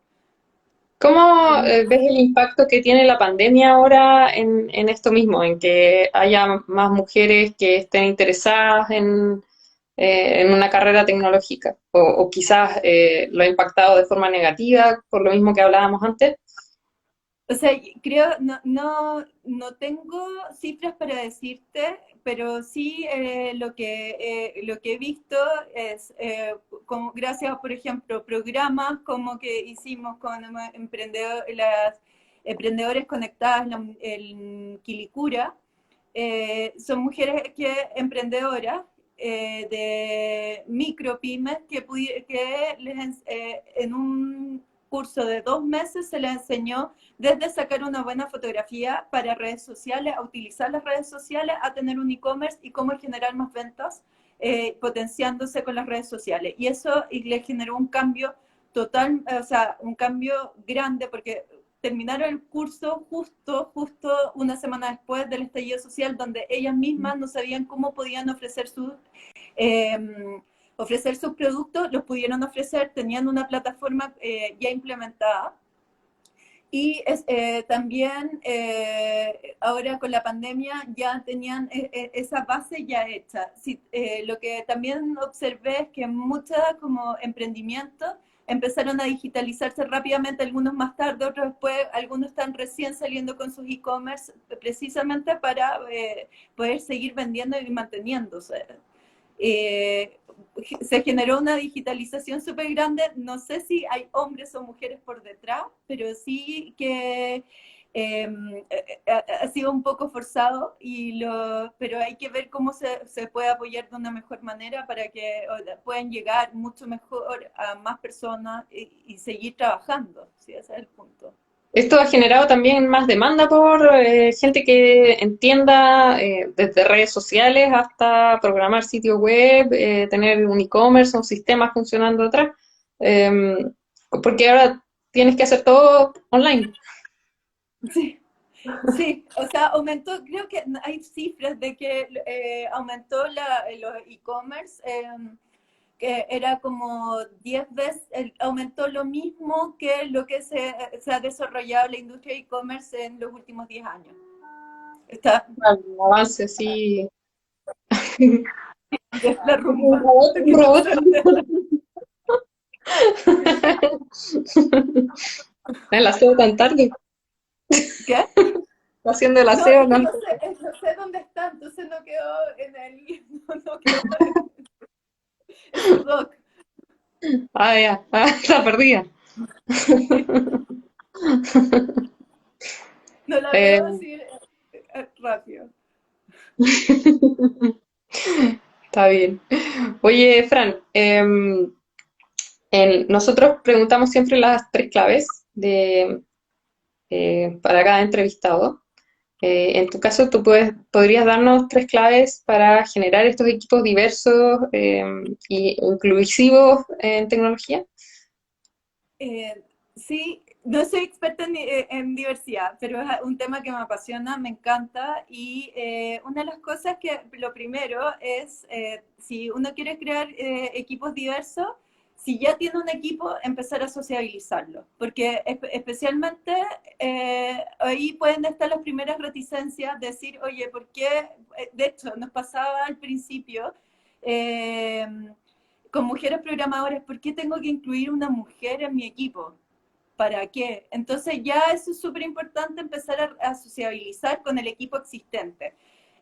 ¿Cómo
En,
ves el impacto que tiene la pandemia ahora en esto mismo, en que haya más mujeres que estén interesadas en una carrera tecnológica? O quizás lo ha impactado de forma negativa, por lo mismo que hablábamos antes.
O sea, creo, no tengo cifras para decirte, pero sí lo que he visto es, gracias, por ejemplo, programas como que hicimos con las emprendedores conectadas en Quilicura, son mujeres emprendedoras de micropymes en un curso de 2 meses se les enseñó desde sacar una buena fotografía para redes sociales, a utilizar las redes sociales, a tener un e-commerce y cómo generar más ventas, potenciándose con las redes sociales. Y eso les generó un cambio total, o sea, un cambio grande porque terminaron el curso justo una semana después del estallido social, donde ellas mismas no sabían cómo podían eh, ofrecer sus productos, los pudieron ofrecer, tenían una plataforma ya implementada. Y también ahora con la pandemia ya tenían esa base ya hecha. Sí, lo que también observé es que muchos como emprendimientos empezaron a digitalizarse rápidamente, algunos más tarde, otros después, algunos están recién saliendo con sus e-commerce precisamente para poder seguir vendiendo y manteniéndose. Eh, Se generó una digitalización súper grande. No sé si hay hombres o mujeres por detrás, pero sí que Ha sido un poco forzado, pero hay que ver cómo se puede apoyar de una mejor manera para que puedan llegar mucho mejor a más personas y seguir trabajando, ¿sí? Ese es el punto.
Esto ha generado también más demanda por gente que entienda desde redes sociales hasta programar sitios web, tener un e-commerce, un sistema funcionando atrás, eh, porque ahora tienes que hacer todo online.
Sí. Sí, o sea, aumentó, creo que hay cifras de que aumentó los e-commerce, que era como 10 veces, aumentó lo mismo que lo que se ha desarrollado la industria de e-commerce en los últimos 10 años. Está
Un avance así.
de la
Un
rumba.
robot, un
Que no
robot.
sé dónde
El aseo tan tarde,
¿Qué?
haciendo el
No,
aseo
es que
tan
no sé dónde está, entonces no quedó en el, no quedó en su doc.
Ah, ya, ah, la perdía.
No la veo
Eh,
así rápido.
Está bien. Oye, Fran, nosotros preguntamos siempre las tres claves para cada entrevistado. En tu caso, tú podrías darnos tres claves para generar estos equipos diversos e inclusivos en tecnología.
Sí, no soy experta en diversidad, pero es un tema que me apasiona, me encanta y una de las cosas que lo primero es, si uno quiere crear equipos diversos, si ya tiene un equipo, empezar a sociabilizarlo, porque especialmente ahí pueden estar las primeras reticencias, decir, oye, ¿por qué? De hecho, nos pasaba al principio. Eh, con mujeres programadoras, ¿por qué tengo que incluir una mujer en mi equipo? ¿Para qué? Entonces ya eso es súper importante empezar a sociabilizar con el equipo existente.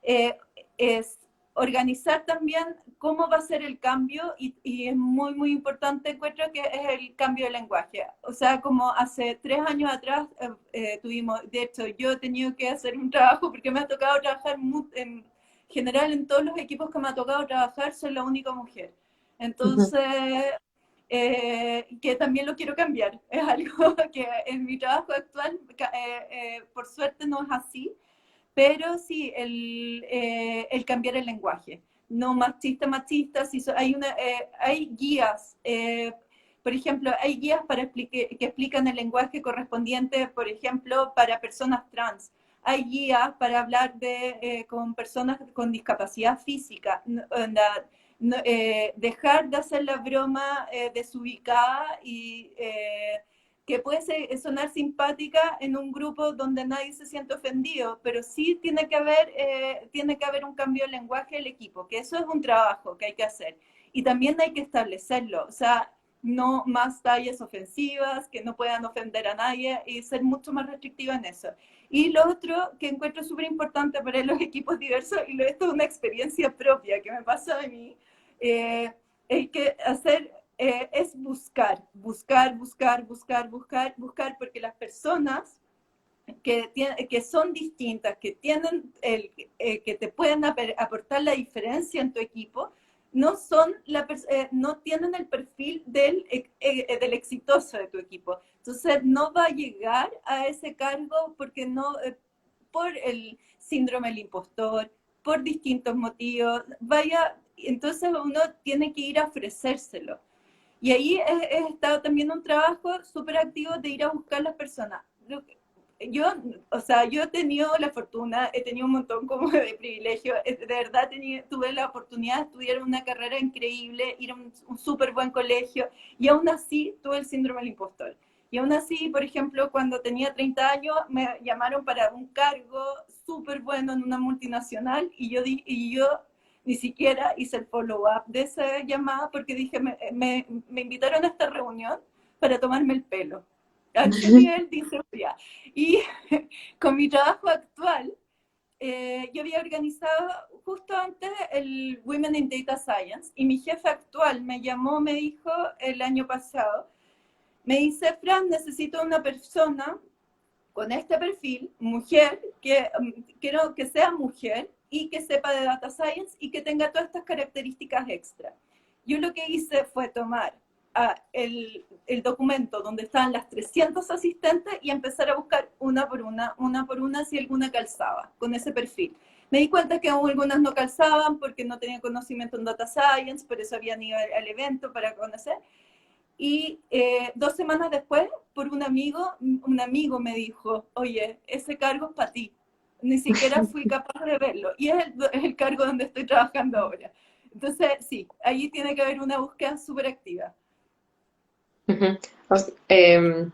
Eh, es organizar también cómo va a ser el cambio y es muy, muy importante, encuentro que es el cambio de lenguaje. O sea, como hace 3 años atrás tuvimos, de hecho, yo he tenido que hacer un trabajo porque me ha tocado trabajar en general en todos los equipos que me ha tocado trabajar, soy la única mujer.
Ujú,
Entonces, que también lo quiero cambiar. Es algo que en mi trabajo actual, por suerte, no es así, pero sí el cambiar el lenguaje. No machista, machista, si hay guías. Por ejemplo, hay guías que explican el lenguaje correspondiente, por ejemplo, para personas trans. Hay guías para hablar con personas con discapacidad física. No, dejar de hacer la broma desubicada y que puede sonar simpática en un grupo donde nadie se siente ofendido, pero sí tiene que haber un cambio de lenguaje del equipo, que eso es un trabajo que hay que hacer. Y también hay que establecerlo, o sea, no más tallas ofensivas, que no puedan ofender a nadie y ser mucho más restrictiva en eso. Y lo otro que encuentro súper importante para los equipos diversos, y esto es una experiencia propia que me pasó a mí, hay que hacer es buscar, porque las personas que son distintas, que te pueden aportar la diferencia en tu equipo, no tienen el perfil del exitoso de tu equipo. Entonces no va a llegar a ese cargo porque no, por el síndrome del impostor, por distintos motivos, entonces uno tiene que ir a ofrecérselo. Y ahí he estado también un trabajo súper activo de ir a buscar las personas. Yo, o sea, yo he tenido la fortuna, he tenido un montón como de privilegio, de verdad tuve la oportunidad de estudiar una carrera increíble, ir a un súper buen colegio, y aún así tuve el síndrome del impostor. Y aún así, por ejemplo, cuando tenía 30 años, me llamaron para un cargo súper bueno en una multinacional, y yo ni siquiera hice el follow-up de esa llamada porque dije, me invitaron a esta reunión para tomarme el pelo. A ese nivel de inseguridad. Y con mi trabajo actual, yo había organizado justo antes el Women in Data Science y mi jefe actual me llamó, me dijo el año pasado, me dice, Fran, necesito una persona con este perfil, mujer, que quiero que sea mujer y que sepa de data science y que tenga todas estas características extra. Yo lo que hice fue tomar el documento donde estaban las 300 asistentes y empezar a buscar una por una, si alguna calzaba con ese perfil. Me di cuenta que algunas no calzaban porque no tenían conocimiento en data science, por eso habían ido al evento para conocer. Y 2 semanas después, por un amigo me dijo, oye, ese cargo es para ti. Ni siquiera fui capaz de verlo. Y es el cargo donde estoy trabajando ahora. Entonces, sí, allí tiene que haber una búsqueda súper activa.
Ujú. En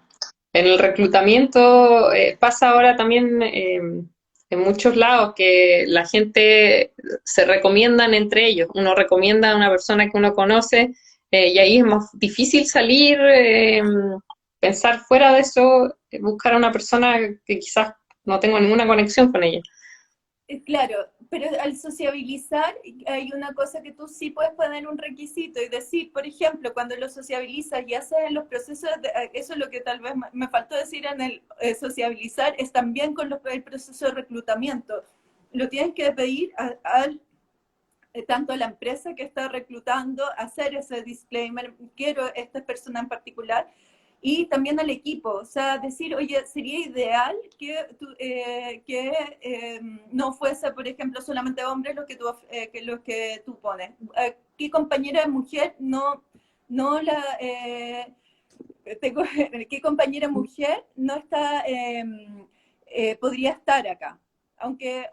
el reclutamiento pasa ahora también en muchos lados que la gente se recomiendan entre ellos. Uno recomienda a una persona que uno conoce y ahí es más difícil salir, pensar fuera de eso, buscar a una persona que quizás no tengo ninguna conexión con ella.
Claro, pero al sociabilizar hay una cosa que tú sí puedes poner un requisito y decir, por ejemplo, cuando lo sociabilizas y haces los procesos, eso es lo que tal vez me faltó decir en el sociabilizar, es también con el proceso de reclutamiento. Lo tienes que pedir tanto a la empresa que está reclutando, hacer ese disclaimer, quiero esta persona en particular, y también al equipo, o sea, decir, oye, sería ideal que no fuese, por ejemplo, solamente hombres los que tú pones. ¿Qué compañera de mujer no la... tengo, qué compañera mujer no está, podría estar acá? Aunque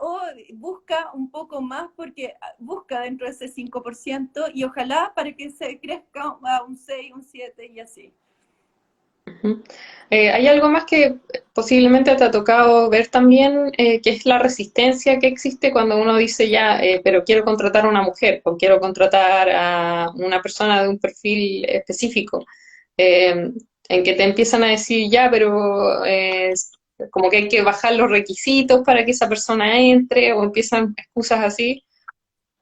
busca un poco más porque busca dentro de ese 5% y ojalá para que se crezca a un 6 un 7 y así.
Ujú. Hay algo más que posiblemente te ha tocado ver también, que es la resistencia que existe cuando uno dice ya, pero quiero contratar a una mujer o quiero contratar a una persona de un perfil específico, en que te empiezan a decir ya, pero como que hay que bajar los requisitos para que esa persona entre o empiezan excusas así.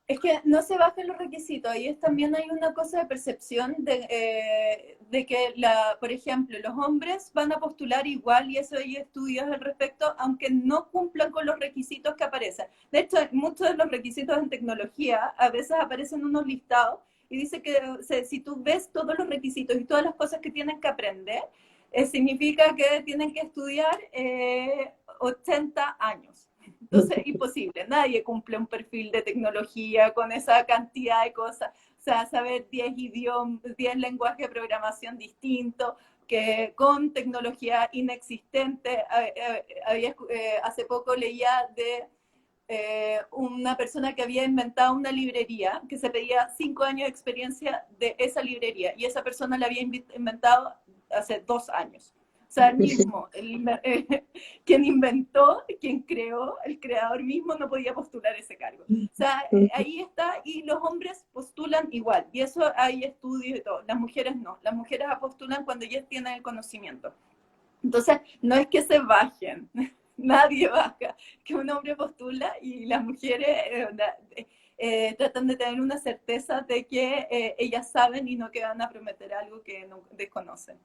Es que no se bajan los requisitos, y también hay una cosa de percepción de que, por ejemplo, los hombres van a postular igual, y eso hay estudios al respecto, aunque no cumplan con los requisitos que aparecen. De hecho, muchos de los requisitos en tecnología a veces aparecen unos listados y dice que si tú ves todos los requisitos y todas las cosas que tienen que aprender, significa que tienen que estudiar 80 años. Entonces, imposible, nadie cumple un perfil de tecnología con esa cantidad de cosas. O sea, saber 10 idiomas, 10 lenguajes de programación distintos, que con tecnología inexistente. Hace poco leía de una persona que había inventado una librería, que se pedía 5 años de experiencia de esa librería, y esa persona la había inventado hace 2 años. O sea, el mismo, quien inventó, quien creó, el creador mismo no podía postular ese cargo. O sea, ahí está, y los hombres postulan igual, y eso hay estudios y todo. Las mujeres no, las mujeres postulan cuando ya tienen el conocimiento. Entonces, no es que se bajen, nadie baja, que un hombre postula y las mujeres tratan de tener una certeza de que ellas saben y no que van a prometer algo que no desconocen.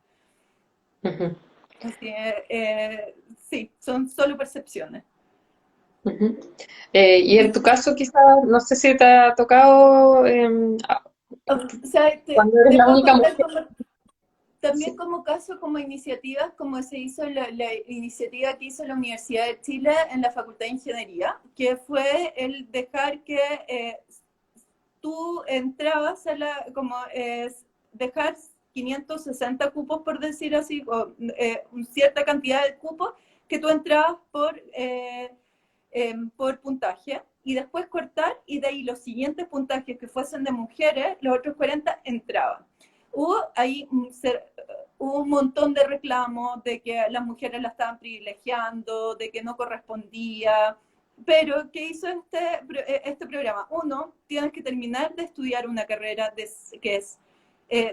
Ujú,
Así, sí, son solo percepciones.
ujú. Y en tu caso, quizás, no sé si te ha tocado,
O sea,
cuando eres
te
la
puedo
única
contar
mujer.
como, también
Sí.
como caso, como iniciativas, como se hizo la iniciativa que hizo la Universidad de Chile en la Facultad de Ingeniería, que fue el dejar que tú entrabas a como dejar 560 cupos, por decir así, o cierta cantidad de cupos, que tú entrabas por puntaje, y después cortar, y de ahí los siguientes puntajes que fuesen de mujeres, los otros 40 entraban. Hubo ahí hubo un montón de reclamos de que las mujeres la estaban privilegiando, de que no correspondía. Pero, ¿qué hizo este programa? Uno, tienes que terminar de estudiar una carrera que es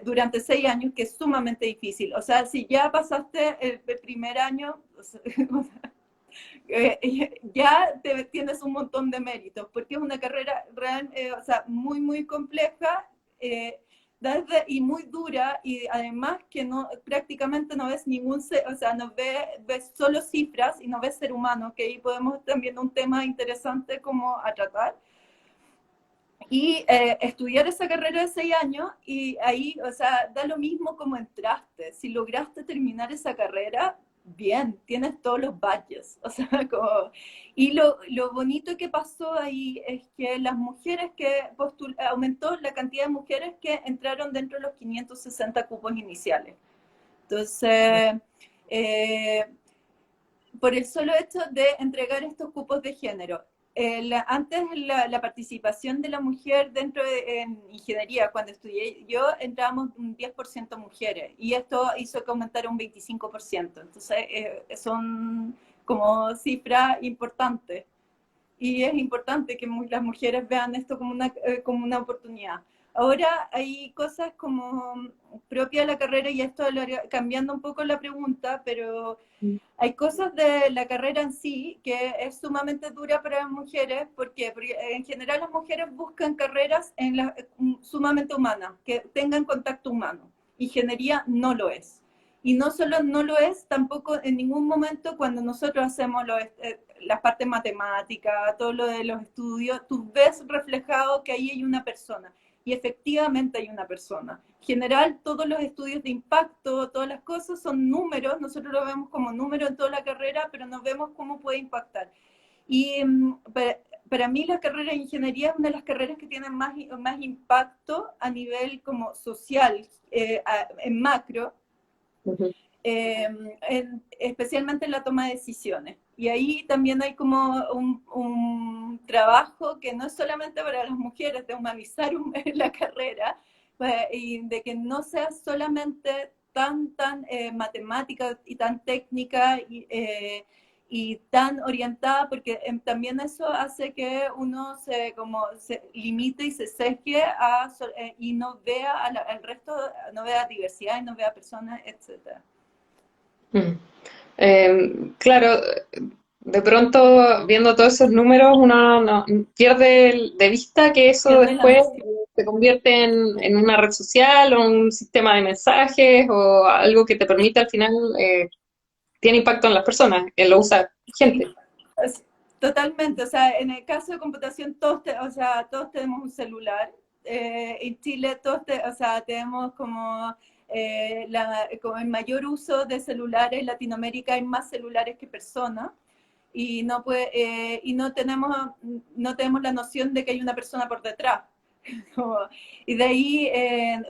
durante 6 años, que es sumamente difícil. O sea, si ya pasaste el primer año, o sea, ya tienes un montón de méritos, porque es una carrera real, o sea, muy, muy compleja. y muy dura, y además que no, prácticamente no ves o sea, ves solo cifras y no ves ser humano, que ahí podemos también un tema interesante como a tratar. Y estudiar esa carrera de 6 años y ahí, o sea, da lo mismo como entraste. Si lograste terminar esa carrera, bien, tienes todos los badges. O sea, como... Y lo bonito que pasó ahí es que las mujeres que aumentó la cantidad de mujeres que entraron dentro de los 560 cupos iniciales. Entonces, eh, por el solo hecho de entregar estos cupos de género. Antes la participación de la mujer dentro de en ingeniería, cuando estudié yo, entrábamos un 10% mujeres y esto hizo que aumentara un 25%. Entonces son como cifras importantes y es importante que las mujeres vean esto como una oportunidad. Ahora hay cosas como propia de la carrera y esto cambiando un poco la pregunta, pero hay cosas de la carrera en sí que es sumamente dura para las mujeres. ¿Por qué? Porque en general las mujeres buscan carreras sumamente humanas, que tengan contacto humano. Ingeniería no lo es. Y no solo no lo es, tampoco en ningún momento cuando nosotros hacemos las partes matemáticas, todo lo de los estudios, tú ves reflejado que ahí hay una persona. Y efectivamente hay una persona. En general, todos los estudios de impacto, todas las cosas son números, nosotros lo vemos como número en toda la carrera, pero no vemos cómo puede impactar. Y para mí la carrera de ingeniería es una de las carreras que tienen más impacto a nivel como social, en macro, especialmente en la toma de decisiones. Y ahí también hay como un trabajo que no es solamente para las mujeres, de humanizar la carrera, y de que no sea solamente tan matemática y tan técnica y tan orientada, porque también eso hace que uno se limite y se sesgue y no vea al resto, no vea diversidad y no vea personas, etcétera.
Mm. Claro, de pronto viendo todos esos números uno pierde de vista que eso
Pierde la
después
noción.
se convierte en una red social o un sistema de mensajes o algo que te permite al final, tiene impacto en las personas, que lo usa
Sí,
gente.
totalmente. O sea, en el caso de computación, o sea, todos tenemos un celular. En Chile, o sea, tenemos como el mayor uso de celulares. En Latinoamérica hay más celulares que personas. Y no tenemos la noción de que hay una persona por detrás. Y de ahí,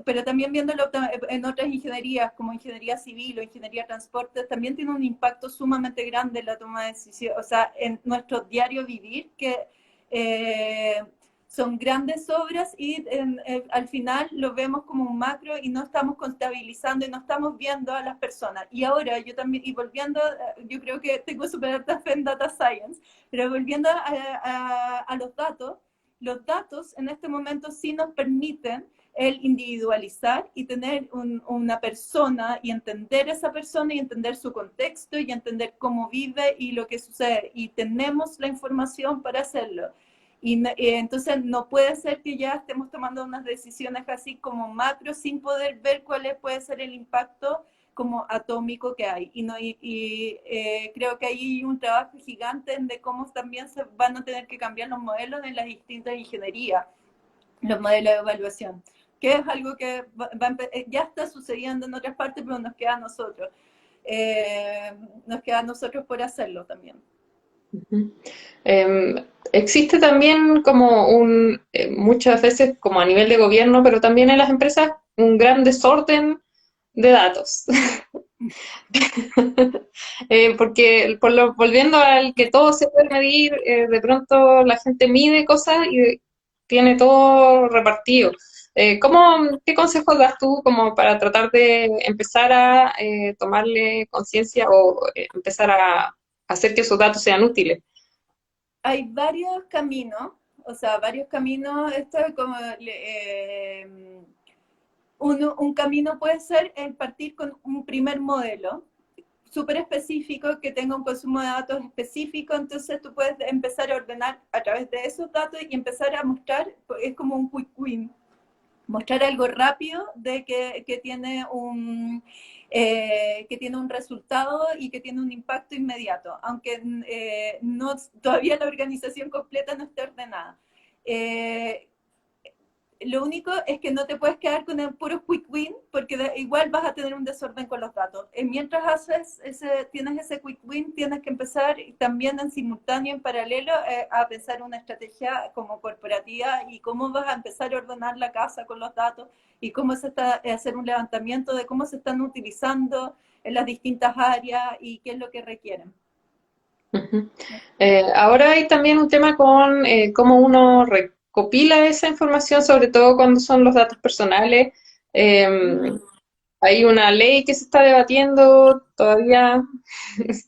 pero también viéndolo en otras ingenierías, como ingeniería civil o ingeniería de transporte, también tiene un impacto sumamente grande en la toma de decisiones, o sea, en nuestro diario vivir, que eh, son grandes obras y al final lo vemos como un macro y no estamos contabilizando y no estamos viendo a las personas. Y ahora yo también, y volviendo, yo creo que tengo súper alta fe en data science, pero volviendo a los datos en este momento sí nos permiten el individualizar y tener una persona y entender esa persona y entender su contexto y entender cómo vive y lo que sucede. Y tenemos la información para hacerlo. Y entonces no puede ser que ya estemos tomando unas decisiones así como macro sin poder ver puede ser el impacto como atómico que hay. Creo que hay un trabajo gigante de cómo también se van a tener que cambiar los modelos en las distintas ingenierías, los modelos de evaluación, que es algo que ya está sucediendo en otras partes, pero nos queda a nosotros por hacerlo también.
Ujú. Existe también como muchas veces como a nivel de gobierno, pero también en las empresas, un gran desorden de datos. Porque volviendo al que todo se puede medir, de pronto la gente mide cosas y tiene todo repartido. ¿Qué consejos das tú como para tratar de empezar a tomarle conciencia o empezar a hacer que esos datos sean útiles?
Hay varios caminos, o sea, varios caminos, esto es como un camino puede ser el partir con un primer modelo súper específico que tenga un consumo de datos específico, entonces tú puedes empezar a ordenar a través de esos datos y empezar a mostrar, es como un quick win, mostrar algo rápido de que tiene que tiene un resultado y que tiene un impacto inmediato, aunque no, todavía la organización completa no está ordenada. Lo único es que no te puedes quedar con el puro quick win, porque igual vas a tener un desorden con los datos. Mientras tienes ese quick win, tienes que empezar también en simultáneo, en paralelo, a pensar una estrategia como corporativa y cómo vas a empezar a ordenar la casa con los datos y cómo hacer un levantamiento de cómo se están utilizando en las distintas áreas y qué es lo que requieren.
Ujú. Ahora hay también un tema con cómo uno recopila esa información, sobre todo cuando son los datos personales. Eh, Hay una ley que se está debatiendo todavía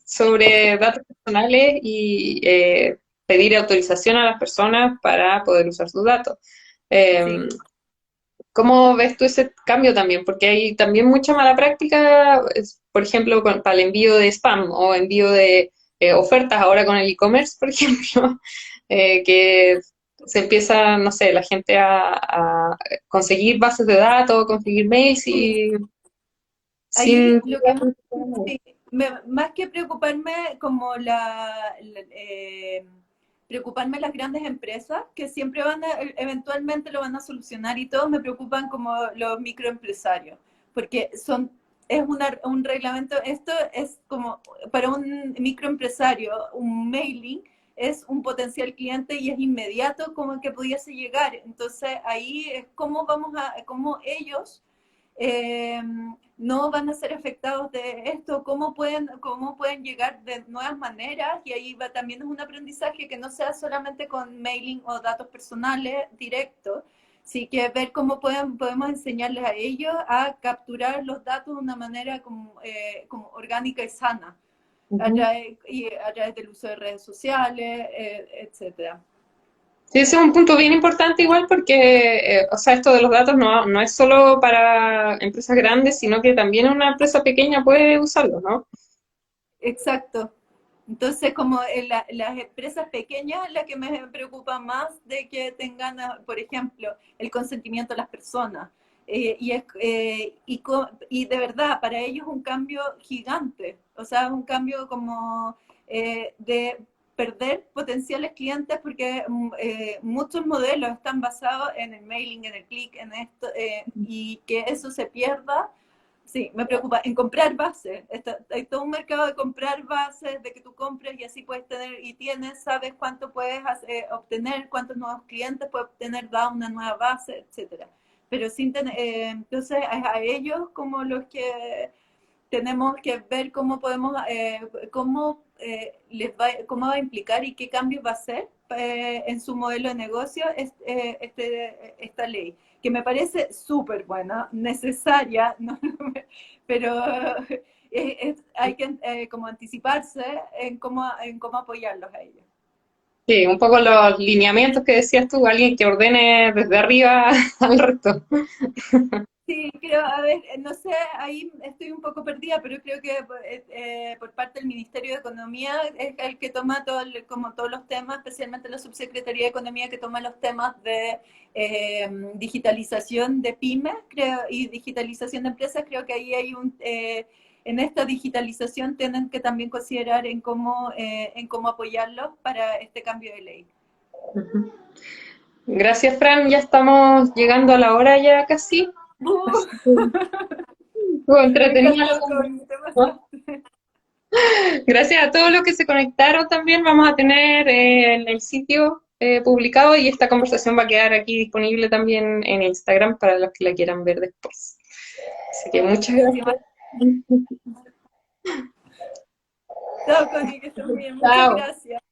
sobre datos personales y pedir autorización a las personas para poder usar sus datos.
Sí.
Eh, ¿Cómo ves tú ese cambio también? Porque hay también mucha mala práctica, por ejemplo, para el envío de spam o envío de ofertas ahora con el e-commerce, por ejemplo, que se empieza, no sé, la gente a conseguir bases de datos, conseguir mails
Sí.
y
Ahí
sin...
lo que más, sí, más que preocuparme como preocuparme las grandes empresas que siempre eventualmente lo van a solucionar y todo, me preocupan como los microempresarios, porque un reglamento, esto es como para un microempresario, un mailing es un potencial cliente y es inmediato como que pudiese llegar. Entonces ahí es cómo ellos eh, no van a ser afectados de esto, cómo pueden llegar de nuevas maneras, y ahí también es un aprendizaje que no sea solamente con mailing o datos personales directos, sí que ver cómo podemos enseñarles a ellos a capturar los datos de una manera como orgánica y sana,
Ujú.
a través del uso de redes sociales, etcétera.
Sí, ese es un punto bien importante igual porque, o sea, esto de los datos no es solo para empresas grandes, sino que también una empresa pequeña puede usarlo, ¿no?
Exacto. Entonces, como las empresas pequeñas, la que me preocupa más de que tengan, por ejemplo, el consentimiento de las personas. Y de verdad, para ellos es un cambio gigante. O sea, es un cambio como de perder potenciales clientes porque muchos modelos están basados en el mailing, en el click, en esto, y que eso se pierda. Sí, me preocupa. En comprar bases. Hay todo un mercado de comprar bases, de que tú compres y así puedes tener, y tienes, sabes cuánto puedes obtener, cuántos nuevos clientes puedes obtener, da una nueva base, etcétera. Pero sin tener, entonces a ellos como los que tenemos que ver cómo podemos, cómo va a implicar y qué cambios va a hacer en su modelo de negocio esta ley, que me parece súper buena, necesaria, ¿no? Pero hay que como anticiparse en cómo apoyarlos a ellos.
Sí, un poco los lineamientos que decías tú, alguien que ordene desde arriba al resto.
Sí, creo, a ver, no sé, ahí estoy un poco perdida, pero creo que por parte del Ministerio de Economía es el que toma como todos los temas, especialmente la Subsecretaría de Economía que toma los temas de digitalización de pymes, creo, y digitalización de empresas. Creo que ahí hay en esta digitalización tienen que también considerar en cómo apoyarlos para este cambio de ley.
Ujú. Gracias, Fran. Ya estamos llegando a la hora ya casi.
¡Uh!
Estuvo
Me
entretenida la
encantó, Connie, te
conversación.
pasaste.
Gracias a todos los que se conectaron también. Vamos a tener en el sitio publicado y esta conversación va a quedar aquí disponible también en Instagram para los que la quieran ver después. Así que muchas
Muchísimas
gracias.
gracias, Connie, que estés muy bien. Muchas
Chao.
gracias.